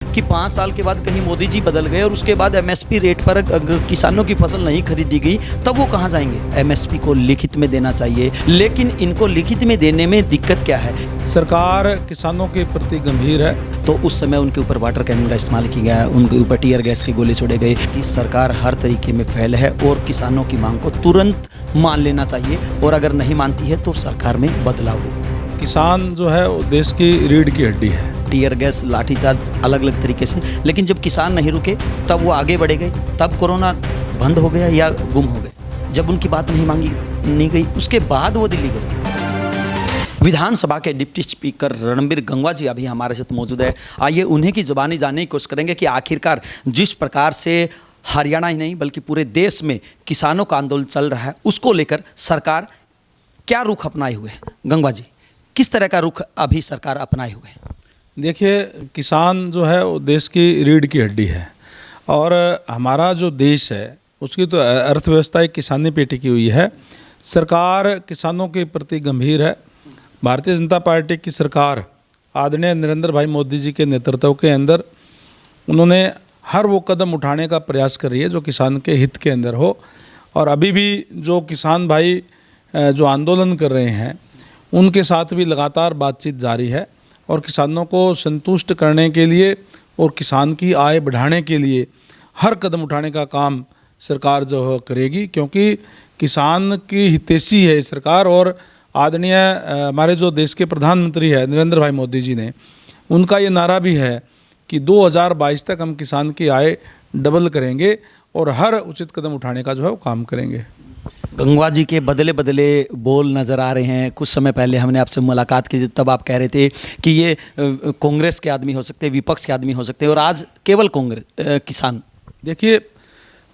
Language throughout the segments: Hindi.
कि 5 साल के बाद कहीं मोदी जी बदल गए और उसके बाद एमएसपी रेट पर अगर किसानों की फसल नहीं खरीदी गई तब वो कहाँ जाएंगे। एमएसपी को लिखित में देना चाहिए, लेकिन इनको लिखित में देने में दिक्कत क्या है? सरकार किसानों के प्रति गंभीर है। तो उस समय उनके ऊपर वाटर कैनन का इस्तेमाल किया गया, उनके ऊपर टीयर गैस के गोले छोड़े गए कि सरकार हर तरीके में फेल है और किसानों की मांग को तुरंत मान लेना चाहिए और अगर नहीं मानती है तो सरकार में बदलाव हो। किसान जो है वो देश की रीढ़ की हड्डी है। टीयर गैस, लाठीचार्ज अलग अलग तरीके से, लेकिन जब किसान नहीं रुके तब वो आगे बढ़े गए, तब कोरोना बंद हो गया या गुम हो गए। जब उनकी बात नहीं गई उसके बाद वो दिल्ली गए। विधानसभा के डिप्टी स्पीकर रणबीर गंगवा जी अभी हमारे साथ मौजूद है। आइए उन्हीं की जुबानी जानने की कोशिश करेंगे कि आखिरकार जिस प्रकार से हरियाणा ही नहीं बल्कि पूरे देश में किसानों का आंदोलन चल रहा है उसको लेकर सरकार क्या रुख अपनाए हुए है। गंगवा जी, किस तरह का रुख अभी सरकार अपनाए हुए है? देखिए, किसान जो है वो देश की रीढ़ की हड्डी है और हमारा जो देश है उसकी तो अर्थव्यवस्था एक किसानी पे टिकी हुई है। सरकार किसानों के प्रति गंभीर है। भारतीय जनता पार्टी की सरकार आदरणीय नरेंद्र भाई मोदी जी के नेतृत्व के अंदर उन्होंने हर वो कदम उठाने का प्रयास कर रही है जो किसान के हित के अंदर हो। और अभी भी जो किसान भाई जो आंदोलन कर रहे हैं उनके साथ भी लगातार बातचीत जारी है और किसानों को संतुष्ट करने के लिए और किसान की आय बढ़ाने के लिए हर कदम उठाने का काम सरकार जो है करेगी, क्योंकि किसान की हितैषी है सरकार। और आदरणीय हमारे जो देश के प्रधानमंत्री है नरेंद्र भाई मोदी जी ने, उनका ये नारा भी है कि 2022 तक हम किसान की आय डबल करेंगे और हर उचित कदम उठाने का जो है वो काम करेंगे। गंगवा जी के बदले बदले बोल नज़र आ रहे हैं। कुछ समय पहले हमने आपसे मुलाकात की तब आप कह रहे थे कि ये कांग्रेस के आदमी हो सकते हैं, विपक्ष के आदमी हो सकते हैं और आज केवल कांग्रेस किसान। देखिए,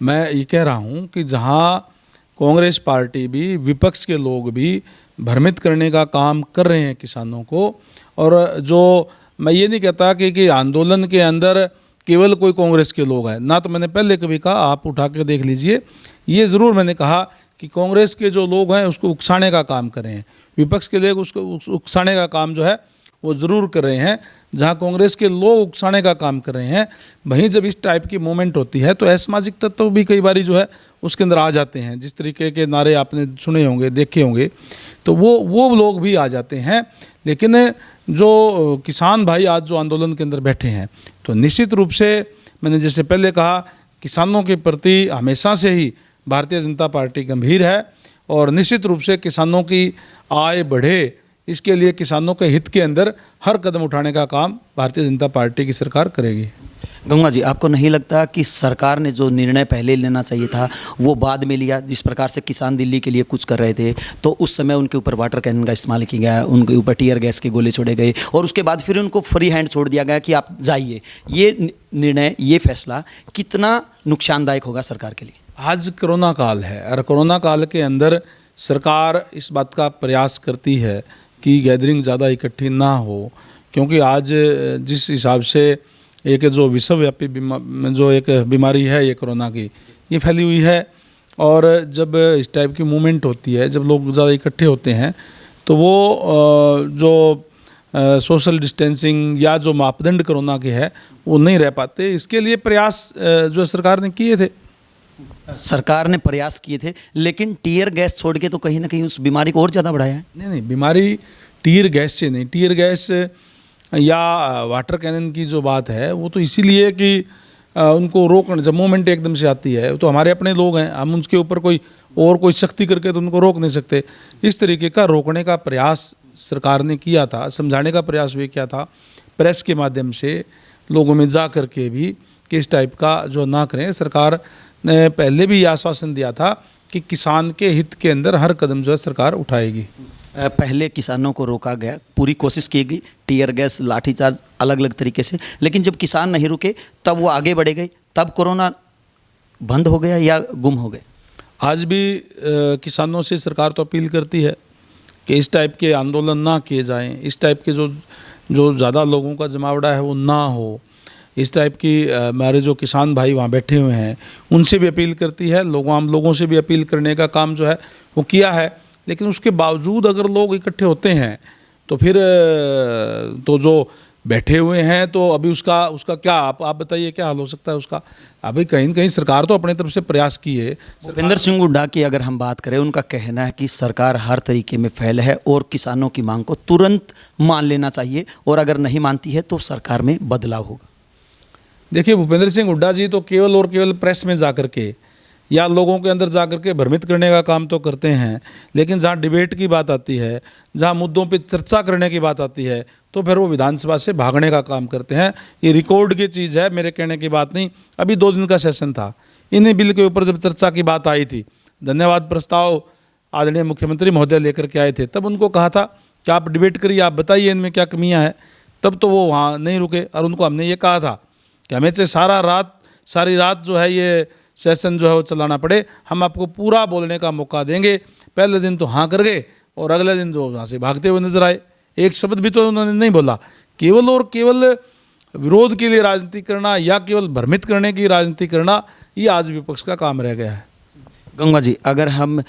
मैं ये कह रहा हूँ कि जहाँ कांग्रेस पार्टी भी, विपक्ष के लोग भी भ्रमित करने का काम कर रहे हैं किसानों को, और जो मैं ये नहीं कहता कि आंदोलन के अंदर केवल कोई कांग्रेस के लोग हैं ना, तो मैंने पहले कभी कहा, आप उठा के देख लीजिए, ये ज़रूर मैंने कहा कि कांग्रेस के जो लोग हैं उसको उकसाने का काम कर रहे हैं, विपक्ष के लोग उसको उकसाने का काम जो है वो ज़रूर कर रहे हैं। जहां कांग्रेस के लोग उकसाने का काम कर रहे हैं, वहीं जब इस टाइप की मूवमेंट होती है तो असामाजिक तत्व भी कई बार जो है उसके अंदर आ जाते हैं। जिस तरीके के नारे आपने सुने होंगे, देखे होंगे, तो वो लोग भी आ जाते हैं। लेकिन जो किसान भाई आज जो आंदोलन के अंदर बैठे हैं, तो निश्चित रूप से मैंने जैसे पहले कहा, किसानों के प्रति हमेशा से ही भारतीय जनता पार्टी गंभीर है और निश्चित रूप से किसानों की आय बढ़े, इसके लिए किसानों के हित के अंदर हर कदम उठाने का काम भारतीय जनता पार्टी की सरकार करेगी। गंगवा जी, आपको नहीं लगता कि सरकार ने जो निर्णय पहले लेना चाहिए था वो बाद में लिया? जिस प्रकार से किसान दिल्ली के लिए कुछ कर रहे थे तो उस समय उनके ऊपर वाटर कैनन का इस्तेमाल किया गया, उनके ऊपर टीयर गैस के गोले छोड़े गए और उसके बाद फिर उनको फ्री हैंड छोड़ दिया गया कि आप जाइए। ये निर्णय, ये फैसला कितना नुकसानदायक होगा सरकार के लिए? आज कोरोना काल है और कोरोना काल के अंदर सरकार इस बात का प्रयास करती है कि गैदरिंग ज़्यादा इकट्ठी ना हो, क्योंकि आज जिस हिसाब से एक जो विश्वव्यापी जो एक बीमारी है ये कोरोना की, ये फैली हुई है। और जब इस टाइप की मूवमेंट होती है, जब लोग ज़्यादा इकट्ठे होते हैं, तो वो जो सोशल डिस्टेंसिंग या जो मापदंड कोरोना के है वो नहीं रह पाते। इसके लिए प्रयास जो सरकार ने किए थे, सरकार ने प्रयास किए थे, लेकिन टीयर गैस छोड़ के तो कहीं ना कहीं उस बीमारी को और ज़्यादा बढ़ाया है। नहीं, बीमारी टीयर गैस से नहीं, टीयर गैस या वाटर कैनन की जो बात है वो तो इसीलिए कि उनको रोकना, जब मूवमेंट एकदम से आती है तो हमारे अपने लोग हैं, हम उनके ऊपर कोई शक्ति करके तो उनको रोक नहीं सकते। इस तरीके का रोकने का प्रयास सरकार ने किया था, समझाने का प्रयास भी किया था प्रेस के माध्यम से, लोगों में जा करके भी कि इस टाइप का जो ना करें। सरकार ने पहले भी आश्वासन दिया था कि किसान के हित के अंदर हर कदम जो है सरकार उठाएगी। पहले किसानों को रोका गया, पूरी कोशिश की गई, टीयर गैस, लाठीचार्ज अलग अलग तरीके से, लेकिन जब किसान नहीं रुके तब वो आगे बढ़े गए, तब कोरोना बंद हो गया या गुम हो गए? आज भी किसानों से सरकार तो अपील करती है कि इस टाइप के आंदोलन ना किए जाएं, इस टाइप के जो ज़्यादा लोगों का जमावड़ा है वो ना हो, इस टाइप की हमारे जो किसान भाई वहाँ बैठे हुए हैं उनसे भी अपील करती है, आम लोगों से भी अपील करने का काम जो है वो किया है। लेकिन उसके बावजूद अगर लोग इकट्ठे होते हैं तो फिर तो जो बैठे हुए हैं, तो अभी उसका क्या आप बताइए क्या हाल हो सकता है उसका। अभी कहीं न कहीं सरकार तो अपनी तरफ से प्रयास की है। भूपेंद्र सिंह हुड्डा की अगर हम बात करें, उनका कहना है कि सरकार हर तरीके में फेल है और किसानों की मांग को तुरंत मान लेना चाहिए, और अगर नहीं मानती है तो सरकार में बदलाव होगा। देखिए, भूपेंद्र सिंह हुड्डा जी तो केवल और केवल प्रेस में जाकर के या लोगों के अंदर जाकर के भ्रमित करने का काम तो करते हैं, लेकिन जहाँ डिबेट की बात आती है, जहाँ मुद्दों पे चर्चा करने की बात आती है, तो फिर वो विधानसभा से भागने का काम करते हैं। ये रिकॉर्ड की चीज़ है, मेरे कहने की बात नहीं। अभी 2 दिन का सेशन था, इन्हीं बिल के ऊपर जब चर्चा की बात आई थी, धन्यवाद प्रस्ताव आदरणीय मुख्यमंत्री महोदय लेकर के आए थे, तब उनको कहा था कि आप डिबेट करिए, आप बताइए इनमें क्या कमियाँ हैं। तब तो वो वहाँ नहीं रुके, और उनको हमने ये कहा था कि हमें से सारी रात जो है ये सेशन जो है वो चलाना पड़े, हम आपको पूरा बोलने का मौका देंगे। पहले दिन तो हाँ कर गए, और अगले दिन जो वहाँ से भागते हुए नजर आए, एक शब्द भी तो उन्होंने नहीं बोला। केवल और केवल विरोध के लिए राजनीति करना या केवल भ्रमित करने की राजनीति करना, ये आज विपक्ष का काम रह गया है। गंगा जी, अगर हम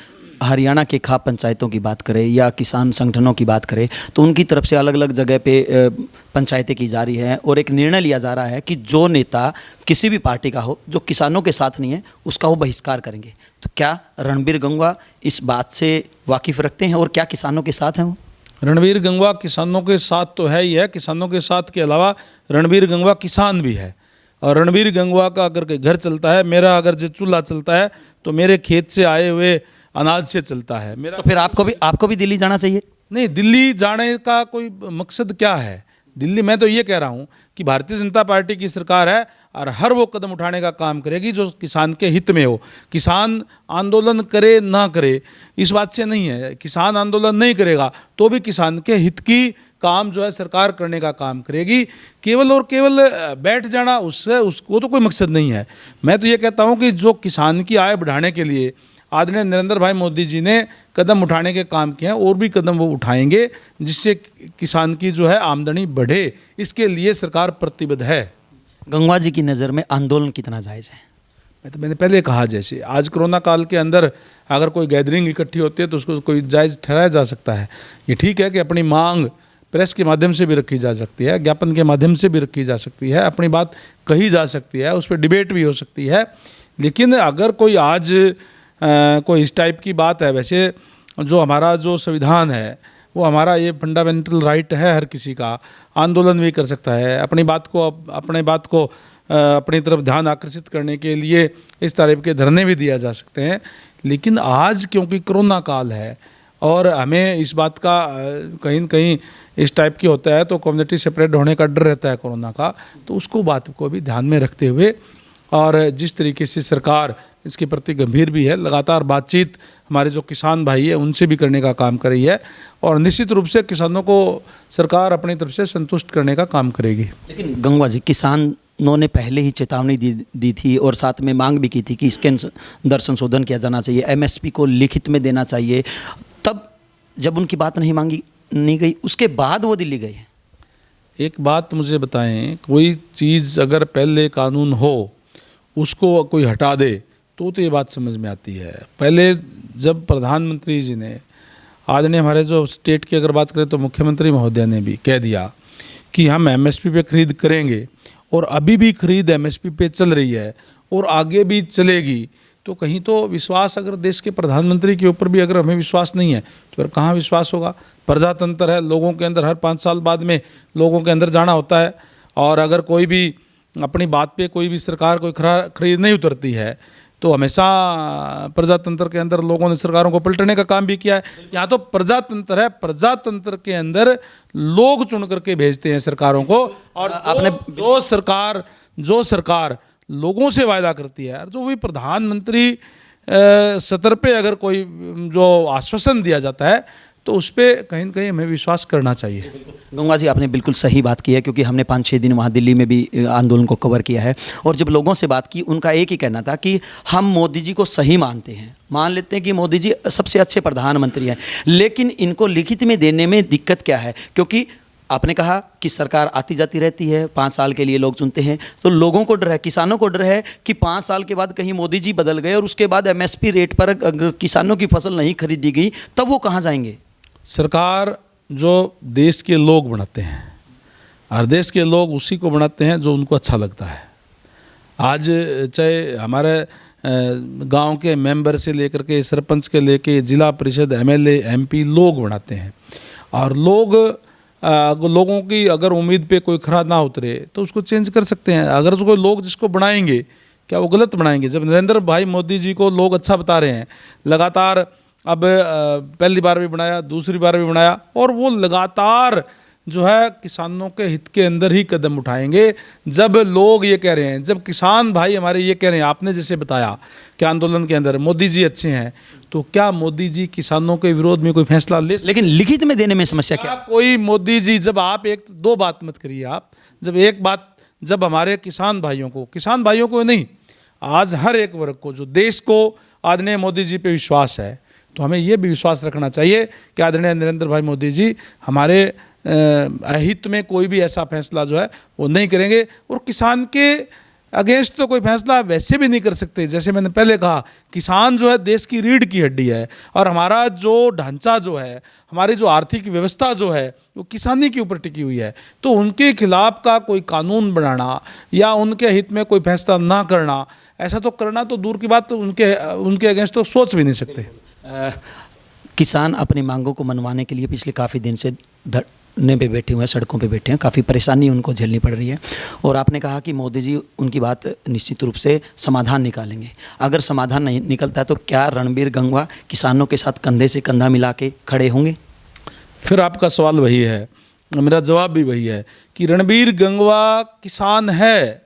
हरियाणा के खाप पंचायतों की बात करें या किसान संगठनों की बात करें, तो उनकी तरफ से अलग अलग जगह पे पंचायतें की जा रही हैं, और एक निर्णय लिया जा रहा है कि जो नेता किसी भी पार्टी का हो जो किसानों के साथ नहीं है, उसका वो बहिष्कार करेंगे। तो क्या रणबीर गंगवा इस बात से वाकिफ़ रखते हैं, और क्या किसानों के साथ हैं वो? रणबीर गंगवा किसानों के साथ तो है ही है। किसानों के साथ के अलावा रणबीर गंगवा किसान भी है, और रणबीर गंगवा का अगर के घर चलता है, मेरा अगर जो चूल्हा चलता है तो मेरे खेत से आए हुए अनाज से चलता है मेरा। तो फिर आपको भी दिल्ली जाना चाहिए। नहीं, दिल्ली जाने का कोई मकसद क्या है? दिल्ली, मैं तो ये कह रहा हूँ कि भारतीय जनता पार्टी की सरकार है, और हर वो कदम उठाने का काम करेगी जो किसान के हित में हो। किसान आंदोलन करे ना करे इस बात से नहीं है, किसान आंदोलन नहीं करेगा तो भी किसान के हित की काम जो है सरकार करने का काम करेगी। केवल और केवल बैठ जाना उसको तो कोई मकसद नहीं है। मैं तो ये कहता हूँ कि जो किसान की आय बढ़ाने के लिए आदरणीय नरेंद्र भाई मोदी जी ने कदम उठाने के काम किए हैं, और भी कदम वो उठाएंगे जिससे किसान की जो है आमदनी बढ़े, इसके लिए सरकार प्रतिबद्ध है। गंगवा जी की नज़र में आंदोलन कितना जायज़ है? मैंने पहले कहा, जैसे आज कोरोना काल के अंदर अगर कोई गैदरिंग इकट्ठी होती है तो उसको कोई जायज़ ठहराया जा सकता है। ये ठीक है कि अपनी मांग प्रेस के माध्यम से भी रखी जा सकती है, ज्ञापन के माध्यम से भी रखी जा सकती है, अपनी बात कही जा सकती है, उस पर डिबेट भी हो सकती है। लेकिन अगर कोई आज कोई इस टाइप की बात है, वैसे जो हमारा जो संविधान है वो हमारा ये फंडामेंटल राइट है, हर किसी का आंदोलन भी कर सकता है, अपनी बात को अपनी तरफ ध्यान आकर्षित करने के लिए इस तरह के धरने भी दिया जा सकते हैं। लेकिन आज क्योंकि कोरोना काल है और हमें इस बात का कहीं न कहीं इस टाइप की होता है, तो कम्युनिटी सेपरेट होने का डर रहता है कोरोना का, तो उसको बात को भी ध्यान में रखते हुए, और जिस तरीके से सरकार इसके प्रति गंभीर भी है, लगातार बातचीत हमारे जो किसान भाई है उनसे भी करने का काम कर रही है, और निश्चित रूप से किसानों को सरकार अपनी तरफ से संतुष्ट करने का काम करेगी। लेकिन गंगवा जी, किसानों ने पहले ही चेतावनी दी थी और साथ में मांग भी की थी कि इसके अंदर संशोधन किया जाना चाहिए, एमएसपी को लिखित में देना चाहिए। तब जब उनकी बात नहीं गई, उसके बाद वो दिल्ली गए। एक बात मुझे बताएं, कोई चीज़ अगर पहले कानून हो उसको कोई हटा दे तो ये बात समझ में आती है। पहले जब प्रधानमंत्री जी ने, आदरणीय हमारे जो स्टेट की अगर बात करें तो मुख्यमंत्री महोदय ने भी कह दिया कि हम एमएसपी पे खरीद करेंगे, और अभी भी खरीद एमएसपी पे चल रही है और आगे भी चलेगी, तो कहीं तो विश्वास, अगर देश के प्रधानमंत्री के ऊपर भी अगर हमें विश्वास नहीं है तो फिर कहाँ विश्वास होगा। प्रजातंत्र है, लोगों के अंदर हर 5 साल बाद में लोगों के अंदर जाना होता है, और अगर कोई भी अपनी बात पे कोई भी सरकार कोई खरीद नहीं उतरती है तो हमेशा प्रजातंत्र के अंदर लोगों ने सरकारों को पलटने का काम भी किया है। यहाँ तो प्रजातंत्र है, प्रजातंत्र के अंदर लोग चुन करके भेजते हैं सरकारों को, और जो सरकार लोगों से वायदा करती है, जो भी प्रधानमंत्री सतर पे अगर कोई जो आश्वासन दिया जाता है तो उस पर कहीं न कहीं हमें विश्वास करना चाहिए। गंगा जी, आपने बिल्कुल सही बात की है, क्योंकि हमने 5-6 दिन वहाँ दिल्ली में भी आंदोलन को कवर किया है, और जब लोगों से बात की उनका एक ही कहना था कि हम मोदी जी को सही मानते हैं, मान लेते हैं कि मोदी जी सबसे अच्छे प्रधानमंत्री हैं, लेकिन इनको लिखित में देने में दिक्कत क्या है? क्योंकि आपने कहा कि सरकार आती जाती रहती है, 5 साल के लिए लोग चुनते हैं, तो लोगों को डर है, किसानों को डर है कि 5 साल के बाद कहीं मोदी जी बदल गए और उसके बाद एमएसपी रेट पर अगर किसानों की फसल नहीं खरीदी गई तब वो कहाँ जाएंगे? सरकार जो देश के लोग बनाते हैं, और देश के लोग उसी को बनाते हैं जो उनको अच्छा लगता है। आज चाहे हमारे गांव के मेंबर से लेकर के सरपंच के लेके जिला परिषद, एमएलए, एमपी लोग बनाते हैं। और लोगों की अगर उम्मीद पे कोई खरा ना उतरे तो उसको चेंज कर सकते हैं। अगर कोई लोग जिसको बनाएंगे, क्या वो गलत बनाएंगे? जब नरेंद्र भाई मोदी जी को लोग अच्छा बता रहे हैं, लगातार अब पहली बार भी बनाया, दूसरी बार भी बनाया, और वो लगातार जो है किसानों के हित के अंदर ही कदम उठाएंगे। जब लोग ये कह रहे हैं, जब किसान भाई हमारे ये कह रहे हैं, आपने जैसे बताया कि आंदोलन के अंदर मोदी जी अच्छे हैं, तो क्या मोदी जी किसानों के विरोध में कोई फैसला ले? लेकिन लिखित में देने में समस्या क्या? कोई मोदी जी, जब आप एक दो बात मत करिए आप, जब हमारे किसान भाइयों को नहीं, आज हर एक वर्ग को, जो देश को आदरणीय मोदी जी पे विश्वास है, तो हमें ये भी विश्वास रखना चाहिए कि आदरणीय नरेंद्र भाई मोदी जी हमारे अहित में कोई भी ऐसा फैसला जो है वो नहीं करेंगे। और किसान के अगेंस्ट तो कोई फैसला वैसे भी नहीं कर सकते। जैसे मैंने पहले कहा, किसान जो है देश की रीढ़ की हड्डी है, और हमारा जो ढांचा जो है, हमारी जो आर्थिक व्यवस्था जो है, वो किसानी के ऊपर टिकी हुई है। तो उनके खिलाफ का कोई कानून बनाना या उनके हित में कोई फैसला ना करना, ऐसा तो करना तो दूर की बात, तो उनके अगेंस्ट तो सोच भी नहीं सकते। किसान अपनी मांगों को मनवाने के लिए पिछले काफ़ी दिन से धरने पे बैठे हुए हैं, सड़कों पे बैठे हैं, काफ़ी परेशानी उनको झेलनी पड़ रही है। और आपने कहा कि मोदी जी उनकी बात निश्चित रूप से समाधान निकालेंगे। अगर समाधान नहीं निकलता है तो क्या रणबीर गंगवा किसानों के साथ कंधे से कंधा मिला के खड़े होंगे? फिर आपका सवाल वही है, मेरा जवाब भी वही है कि रणबीर गंगवा किसान है।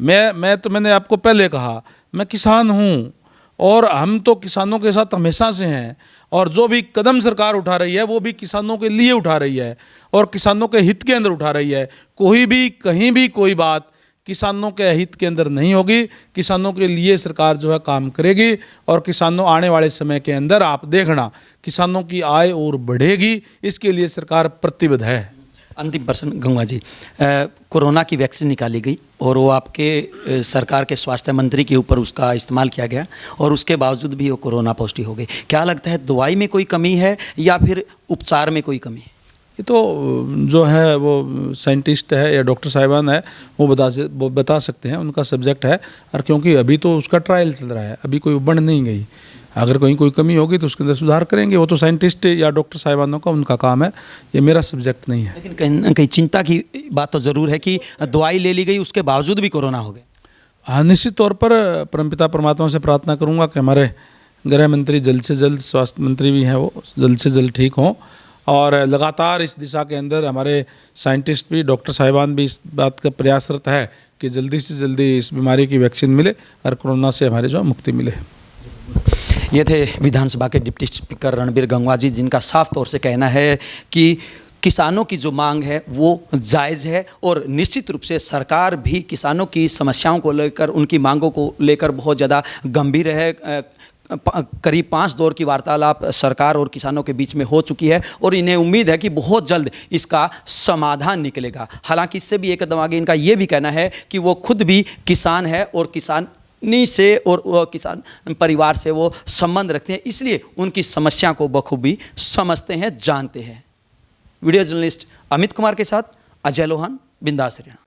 मैंने आपको पहले कहा, मैं किसान हूँ, और हम तो किसानों के साथ हमेशा से हैं। और जो भी कदम सरकार उठा रही है वो भी किसानों के लिए उठा रही है और किसानों के हित के अंदर उठा रही है। कोई भी कहीं भी कोई बात किसानों के हित के अंदर नहीं होगी। किसानों के लिए सरकार जो है काम करेगी, और किसानों आने वाले समय के अंदर आप देखना किसानों की आय और बढ़ेगी, इसके लिए सरकार प्रतिबद्ध है। अंतिम प्रश्न गंगवा जी, कोरोना की वैक्सीन निकाली गई और वो आपके सरकार के स्वास्थ्य मंत्री के ऊपर उसका इस्तेमाल किया गया, और उसके बावजूद भी वो कोरोना पॉजिटिव हो गई। क्या लगता है, दवाई में कोई कमी है या फिर उपचार में कोई कमी है? ये तो जो है वो साइंटिस्ट है या डॉक्टर साहिबान है, वो बता सकते हैं, उनका सब्जेक्ट है। और क्योंकि अभी तो उसका ट्रायल चल रहा है, अभी कोई बन नहीं गई। अगर कहीं कोई कमी होगी तो उसके अंदर सुधार करेंगे। वो तो साइंटिस्ट या डॉक्टर साहिबानों का उनका काम है, ये मेरा सब्जेक्ट नहीं है। लेकिन कहीं न कहीं चिंता की बात तो ज़रूर है कि दवाई ले ली गई, उसके बावजूद भी कोरोना हो गया। हाँ, निश्चित तौर पर परमपिता परमात्मा से प्रार्थना करूँगा कि हमारे गृह मंत्री जल्द से जल्द, स्वास्थ्य मंत्री भी हैं वो, जल्द से जल्द ठीक हों। और लगातार इस दिशा के अंदर हमारे साइंटिस्ट भी, डॉक्टर साहिबान भी इस बात का प्रयासरत है कि जल्दी से जल्दी इस बीमारी की वैक्सीन मिले और कोरोना से हमारे जो मुक्ति मिले। ये थे विधानसभा के डिप्टी स्पीकर रणबीर गंगवा जी, जिनका साफ तौर से कहना है कि किसानों की जो मांग है वो जायज़ है, और निश्चित रूप से सरकार भी किसानों की समस्याओं को लेकर, उनकी मांगों को लेकर बहुत ज़्यादा गंभीर है। करीब 5 दौर की वार्तालाप सरकार और किसानों के बीच में हो चुकी है, और इन्हें उम्मीद है कि बहुत जल्द इसका समाधान निकलेगा। हालांकि इससे भी एक कदम आगे इनका ये भी कहना है कि वो खुद भी किसान है और किसानी से और किसान परिवार से वो संबंध रखते हैं, इसलिए उनकी समस्या को बखूबी समझते हैं, जानते हैं। वीडियो जर्नलिस्ट अमित कुमार के साथ अजय लोहान, बिंदास हरियाणा।